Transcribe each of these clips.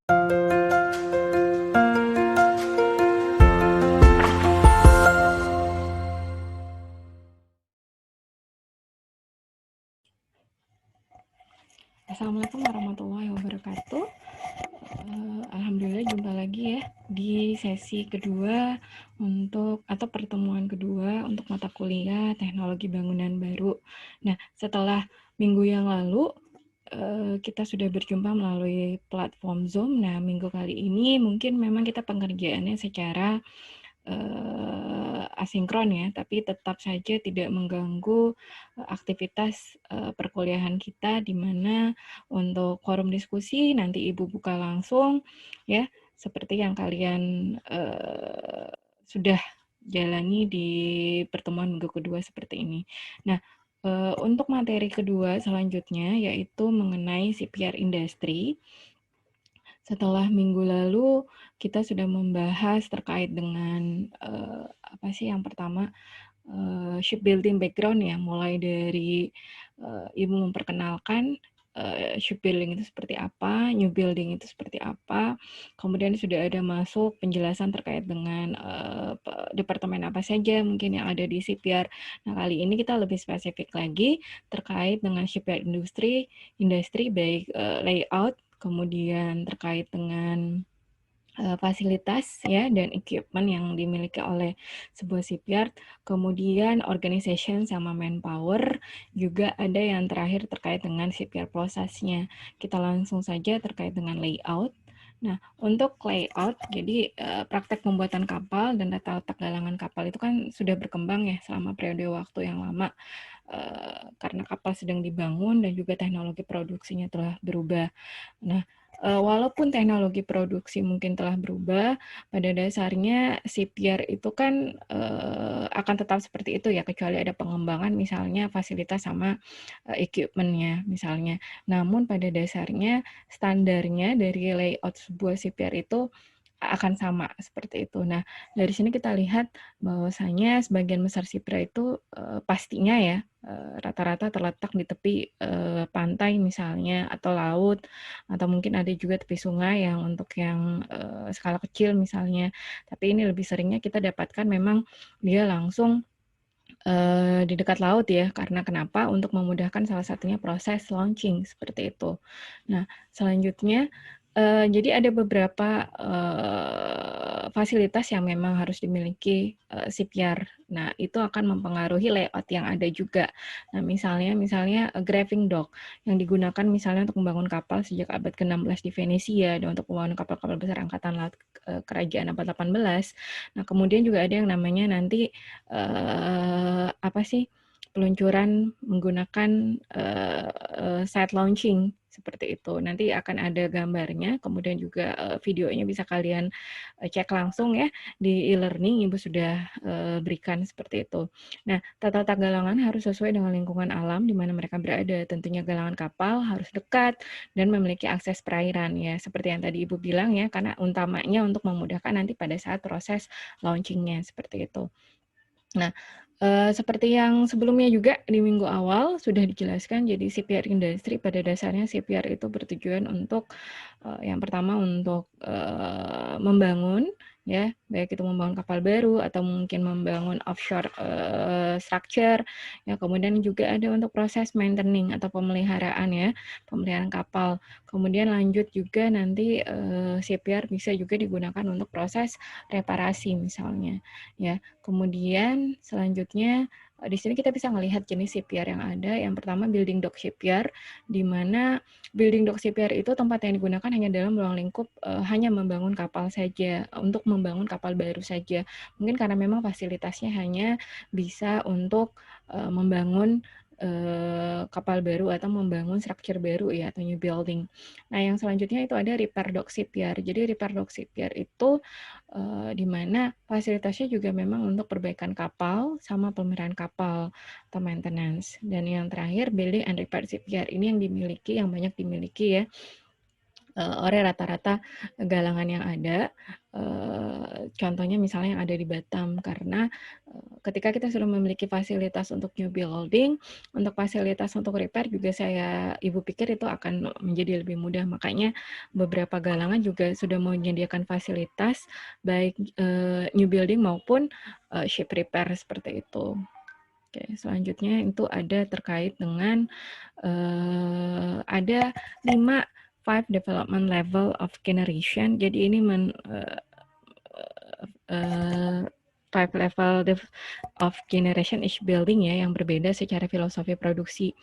Assalamualaikum warahmatullahi wabarakatuh. Alhamdulillah jumpa lagi ya di sesi kedua atau pertemuan kedua untuk mata kuliah teknologi bangunan baru. Nah, setelah minggu yang lalu kita sudah berjumpa melalui platform Zoom. Nah, minggu kali ini mungkin memang kita pengerjaannya secara asinkron ya, tapi tetap saja tidak mengganggu aktivitas perkuliahan kita, di mana untuk forum diskusi nanti Ibu buka langsung ya, seperti yang kalian sudah jalani di pertemuan minggu kedua seperti ini. Nah, untuk materi kedua selanjutnya yaitu mengenai CPR industry. Setelah minggu lalu kita sudah membahas terkait dengan apa sih yang pertama, shipbuilding background ya, mulai dari Ibu memperkenalkan shipbuilding itu seperti apa, new building itu seperti apa, kemudian sudah ada masuk penjelasan terkait dengan departemen apa saja mungkin yang ada di CPR. Nah, kali ini kita lebih spesifik lagi terkait dengan shipyard industri baik layout, kemudian terkait dengan fasilitas ya dan equipment yang dimiliki oleh sebuah shipyard, kemudian organization sama manpower, juga ada yang terakhir terkait dengan shipyard prosesnya. Kita langsung saja terkait dengan layout. Nah, untuk layout, jadi praktek pembuatan kapal dan tata letak galangan kapal itu kan sudah berkembang ya selama periode waktu yang lama, karena kapal sedang dibangun dan juga teknologi produksinya telah berubah. Nah, walaupun teknologi produksi mungkin telah berubah, pada dasarnya CPR itu kan akan tetap seperti itu ya, kecuali ada pengembangan misalnya fasilitas sama equipment-nya misalnya. Namun pada dasarnya standarnya dari layout sebuah CPR itu akan sama seperti itu. Nah, dari sini kita lihat bahwasanya sebagian besar CPR itu pastinya ya rata-rata terletak di tepi pantai misalnya atau laut, atau mungkin ada juga tepi sungai yang untuk yang skala kecil misalnya. Tapi ini lebih seringnya kita dapatkan memang dia langsung di dekat laut ya, karena kenapa? Untuk memudahkan salah satunya proses launching seperti itu. Nah, selanjutnya jadi ada beberapa fasilitas yang memang harus dimiliki shipyard. Nah, itu akan mempengaruhi layout yang ada juga. Nah, misalnya graving dock yang digunakan misalnya untuk membangun kapal sejak abad ke-16 di Venesia dan untuk membangun kapal-kapal besar angkatan laut kerajaan abad 18. Nah, kemudian juga ada yang namanya nanti apa sih, peluncuran menggunakan side launching seperti itu. Nanti akan ada gambarnya, kemudian juga videonya bisa kalian cek langsung ya di e-learning, Ibu sudah berikan seperti itu. Nah, tata letak galangan harus sesuai dengan lingkungan alam di mana mereka berada. Tentunya galangan kapal harus dekat dan memiliki akses perairan ya, seperti yang tadi Ibu bilang ya, karena utamanya untuk memudahkan nanti pada saat proses launching-nya seperti itu. Nah, seperti yang sebelumnya juga di minggu awal sudah dijelaskan, jadi CPR industri pada dasarnya CPR itu bertujuan untuk yang pertama untuk membangun ya, baik itu membangun kapal baru atau mungkin membangun offshore structure ya, kemudian juga ada untuk proses maintaining atau pemeliharaan ya, pemeliharaan kapal. Kemudian lanjut juga nanti CPR bisa juga digunakan untuk proses reparasi misalnya ya. Kemudian selanjutnya di sini kita bisa melihat jenis CPR yang ada. Yang pertama building dock shipyard, di mana building dock shipyard itu tempat yang digunakan hanya dalam ruang lingkup hanya membangun kapal saja, untuk membangun kapal baru saja. Mungkin karena memang fasilitasnya hanya bisa untuk membangun kapal baru atau membangun structure baru ya, atau new building. Nah, yang selanjutnya itu ada repair dock shipyard. Jadi repair dock shipyard itu di mana fasilitasnya juga memang untuk perbaikan kapal sama pemeliharaan kapal atau maintenance. Dan yang terakhir building and repair shipyard, ini yang banyak dimiliki ya oleh rata-rata galangan yang ada, contohnya misalnya yang ada di Batam, karena ketika kita sudah memiliki fasilitas untuk new building, untuk fasilitas untuk repair juga Ibu pikir itu akan menjadi lebih mudah. Makanya beberapa galangan juga sudah menyediakan fasilitas baik new building maupun ship repair seperti itu. Oke, selanjutnya itu ada terkait dengan ada 5 development level of generation. Jadi ini 5 level of generation each building ya, yang berbeda secara filosofi produksi,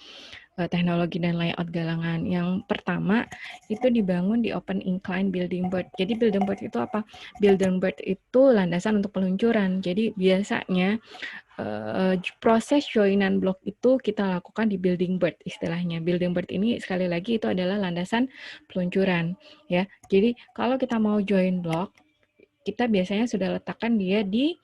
teknologi dan layout galangan. Yang pertama itu dibangun di open incline building board. Jadi building board itu apa? Building board itu landasan untuk peluncuran. Jadi biasanya proses joinan blok itu kita lakukan di building board istilahnya. Building board ini sekali lagi itu adalah landasan peluncuran ya. Jadi kalau kita mau join blok, kita biasanya sudah letakkan dia di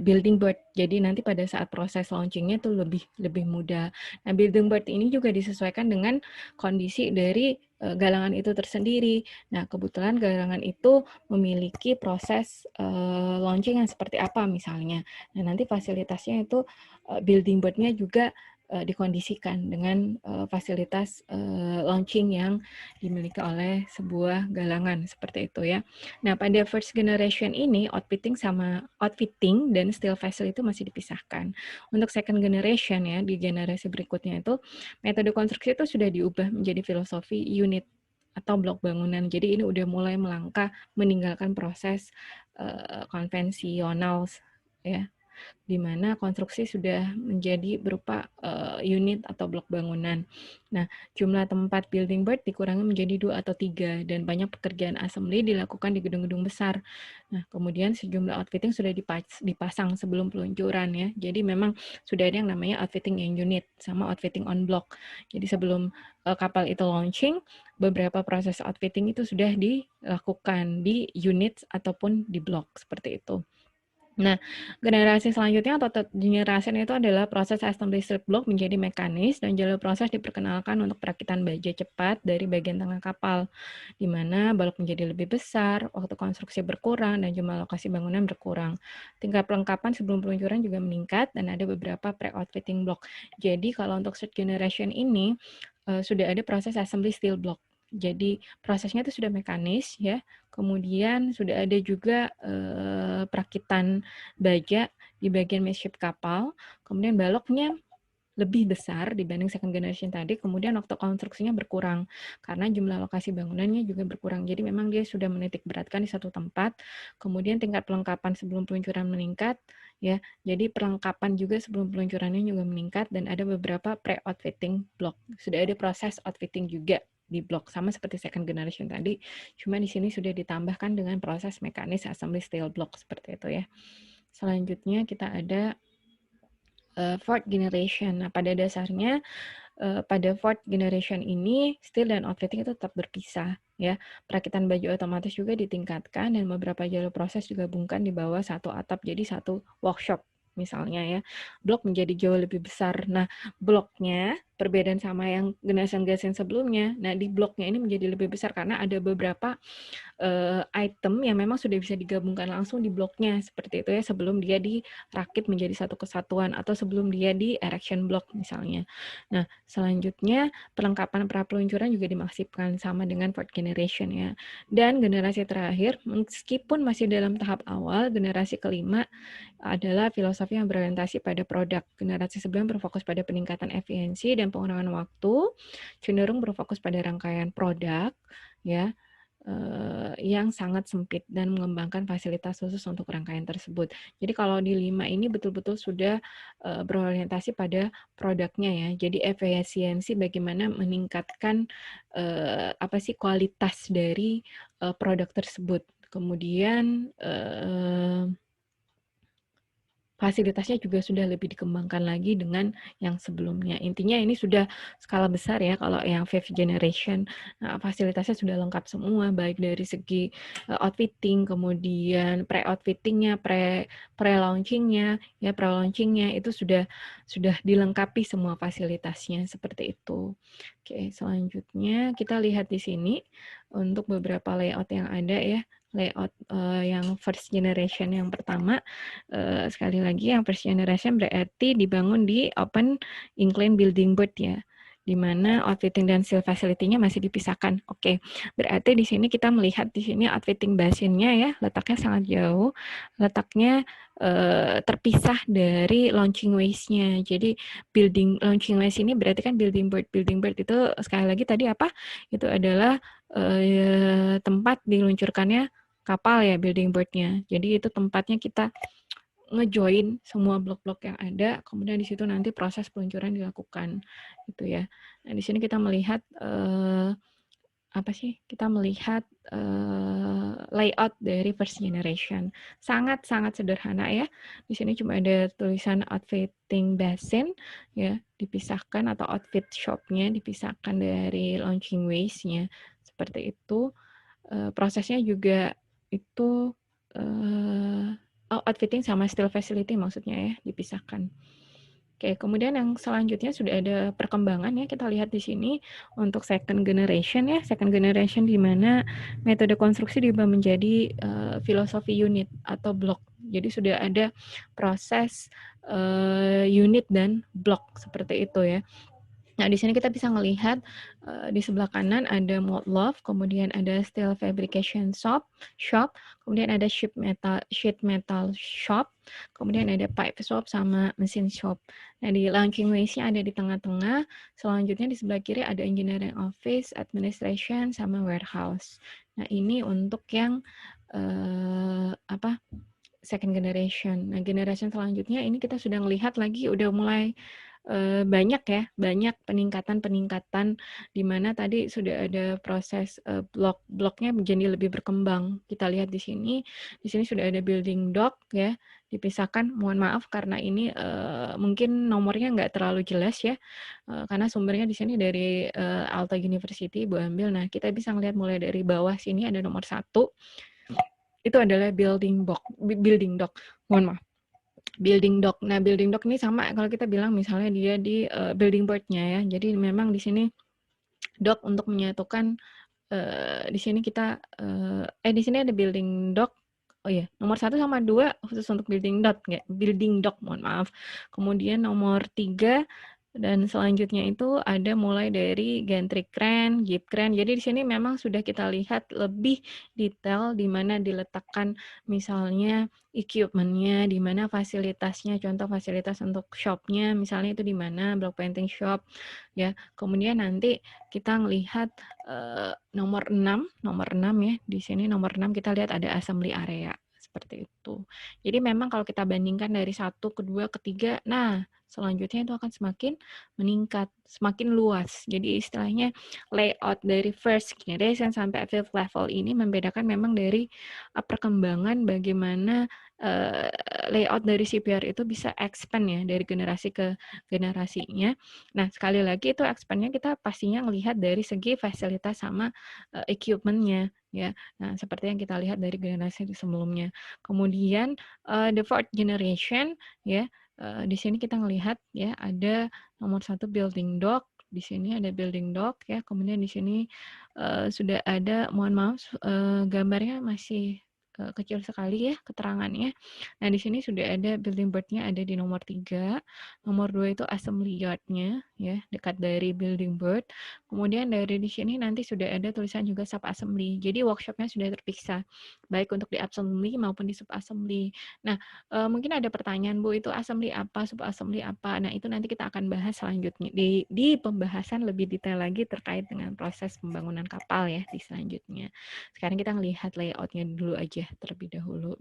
building board. Jadi nanti pada saat proses launchingnya itu lebih mudah. Nah, building board ini juga disesuaikan dengan kondisi dari galangan itu tersendiri. Nah, kebetulan galangan itu memiliki proses launching yang seperti apa misalnya. Nah, nanti fasilitasnya itu building board-nya juga dikondisikan dengan fasilitas launching yang dimiliki oleh sebuah galangan seperti itu ya. Nah, pada first generation ini outfitting dan steel vessel itu masih dipisahkan. Untuk second generation ya, di generasi berikutnya itu metode konstruksi itu sudah diubah menjadi filosofi unit atau blok bangunan. Jadi ini udah mulai melangkah meninggalkan proses konvensional ya, di mana konstruksi sudah menjadi berupa unit atau blok bangunan. Nah, jumlah tempat building board dikurangi menjadi 2 atau 3 dan banyak pekerjaan assembly dilakukan di gedung-gedung besar. Nah, kemudian sejumlah outfitting sudah dipasang sebelum peluncuran ya. Jadi memang sudah ada yang namanya outfitting in unit sama outfitting on block. Jadi sebelum kapal itu launching, beberapa proses outfitting itu sudah dilakukan di unit ataupun di block seperti itu. Nah, generasi selanjutnya atau generation itu adalah proses assembly strip block menjadi mekanis dan jalur proses diperkenalkan untuk perakitan baja cepat dari bagian tengah kapal, di mana balok menjadi lebih besar, waktu konstruksi berkurang, dan jumlah lokasi bangunan berkurang. Tingkat pelengkapan sebelum peluncuran juga meningkat dan ada beberapa pre-outfitting block. Jadi kalau untuk third generation ini sudah ada proses assembly steel block. Jadi prosesnya itu sudah mekanis ya. Kemudian sudah ada juga perakitan baja di bagian midship kapal. Kemudian baloknya lebih besar dibanding second generation tadi. Kemudian waktu konstruksinya berkurang karena jumlah lokasi bangunannya juga berkurang. Jadi memang dia sudah menitik beratkan di satu tempat. Kemudian tingkat pelengkapan sebelum peluncuran meningkat ya. Jadi perlengkapan juga sebelum peluncurannya juga meningkat dan ada beberapa pre-outfitting block. Sudah ada proses outfitting juga di blok sama seperti second generation tadi, cuma di sini sudah ditambahkan dengan proses mekanis assembly steel block seperti itu ya. Selanjutnya kita ada fourth generation. Nah, pada dasarnya pada fourth generation ini steel dan outfitting itu tetap berpisah ya. Perakitan baju otomatis juga ditingkatkan dan beberapa jalur proses digabungkan di bawah satu atap jadi satu workshop misalnya ya. Blok menjadi jauh lebih besar. Nah, bloknya perbedaan sama yang generasi sebelumnya. Nah, di bloknya ini menjadi lebih besar karena ada beberapa item yang memang sudah bisa digabungkan langsung di bloknya seperti itu ya, sebelum dia dirakit menjadi satu kesatuan atau sebelum dia di erection block misalnya. Nah, selanjutnya perlengkapan pra peluncuran juga dimaksipkan sama dengan fourth generation ya. Dan generasi terakhir, meskipun masih dalam tahap awal, generasi kelima adalah filosofi yang berorientasi pada produk. Generasi sebelum berfokus pada peningkatan efisiensi dan pengurangan waktu, cenderung berfokus pada rangkaian produk ya, yang sangat sempit dan mengembangkan fasilitas khusus untuk rangkaian tersebut. Jadi kalau di 5 ini betul-betul sudah berorientasi pada produknya ya. Jadi efisiensi bagaimana meningkatkan kualitas dari produk tersebut. Kemudian fasilitasnya juga sudah lebih dikembangkan lagi dengan yang sebelumnya. Intinya ini sudah skala besar ya kalau yang fifth generation. Nah, fasilitasnya sudah lengkap semua, baik dari segi outfitting, kemudian pre-outfittingnya, pre-launchingnya, ya pre-launchingnya itu sudah dilengkapi semua fasilitasnya seperti itu. Oke, selanjutnya kita lihat di sini untuk beberapa layout yang ada ya. Layout yang first generation yang pertama, sekali lagi yang first generation berarti dibangun di open incline building board ya, di mana outfitting dan seal facility-nya masih dipisahkan. Oke, berarti di sini kita melihat di sini outfitting basin-nya ya, letaknya sangat jauh, letaknya terpisah dari launching ways-nya. Jadi building launching ways ini berarti kan building board. Building board itu sekali lagi tadi apa? Itu adalah tempat diluncurkannya kapal ya, building board-nya. Jadi itu tempatnya kita ngejoin semua blok-blok yang ada, kemudian di situ nanti proses peluncuran dilakukan, gitu ya. Nah, di sini kita melihat apa sih? Kita melihat layout dari first generation. Sangat-sangat sederhana ya. Di sini cuma ada tulisan outfitting basin ya, dipisahkan atau outfit shop-nya dipisahkan dari launching ways-nya. Seperti itu. Prosesnya juga itu outfitting sama steel facility maksudnya ya, dipisahkan. Oke, kemudian yang selanjutnya sudah ada perkembangan ya, kita lihat di sini untuk second generation ya, second generation di mana metode konstruksi diubah menjadi filosofi unit atau blok. Jadi sudah ada proses unit dan blok seperti itu ya. Nah, di sini kita bisa melihat di sebelah kanan ada mold loft, kemudian ada steel fabrication shop, kemudian ada sheet metal shop, kemudian ada pipe shop sama mesin shop. Nah, di launching ways-nya ada di tengah-tengah. Selanjutnya di sebelah kiri ada engineering office, administration sama warehouse. Nah, ini untuk yang second generation. Nah, generation selanjutnya ini kita sudah melihat lagi udah mulai banyak ya, banyak peningkatan di mana tadi sudah ada proses blok-bloknya menjadi lebih berkembang. Kita lihat di sini sudah ada building dock ya, dipisahkan. Mohon maaf karena ini mungkin nomornya nggak terlalu jelas ya, karena sumbernya di sini dari Alta University, Bu ambil. Nah, kita bisa melihat mulai dari bawah sini ada nomor 1, itu adalah building dock. Mohon maaf. Building dock. Nah, building dock ini sama kalau kita bilang misalnya dia di building board-nya ya. Jadi memang di sini dock untuk menyatukan di sini kita di sini ada building dock. Oh iya, nomor 1 sama 2 khusus untuk building dock, mohon maaf. Kemudian nomor 3 dan selanjutnya itu ada mulai dari gantry crane, jeep crane. Jadi di sini memang sudah kita lihat lebih detail di mana diletakkan misalnya equipment-nya, di mana fasilitasnya, contoh fasilitas untuk shop-nya misalnya itu di mana, block painting shop ya. Kemudian nanti kita melihat nomor 6 ya. Di sini nomor 6 kita lihat ada assembly area seperti itu. Jadi memang kalau kita bandingkan dari 1 ke 2 ke 3, nah selanjutnya itu akan semakin meningkat, semakin luas. Jadi istilahnya layout dari first generation sampai fifth level ini membedakan memang dari perkembangan bagaimana layout dari CPR itu bisa expand ya dari generasi ke generasinya. Nah, sekali lagi itu expand-nya kita pastinya melihat dari segi fasilitas sama equipment-nya ya. Nah, seperti yang kita lihat dari generasi sebelumnya. Kemudian the fourth generation ya, di sini kita melihat ya ada nomor 1 building dock, di sini ada building dock ya, kemudian di sini sudah ada, mohon maaf gambarnya masih kecil sekali ya keterangannya. Nah, di sini sudah ada building board-nya ada di nomor 3, nomor 2 itu assembly yard-nya ya, dekat dari building board. Kemudian dari di sini nanti sudah ada tulisan juga sub assembly. Jadi workshop-nya sudah terpisah baik untuk di assembly maupun di sub assembly. Nah, mungkin ada pertanyaan, Bu, itu assembly apa, sub assembly apa? Nah, itu nanti kita akan bahas selanjutnya di pembahasan lebih detail lagi terkait dengan proses pembangunan kapal ya di selanjutnya. Sekarang kita melihat layout-nya dulu aja terlebih dahulu.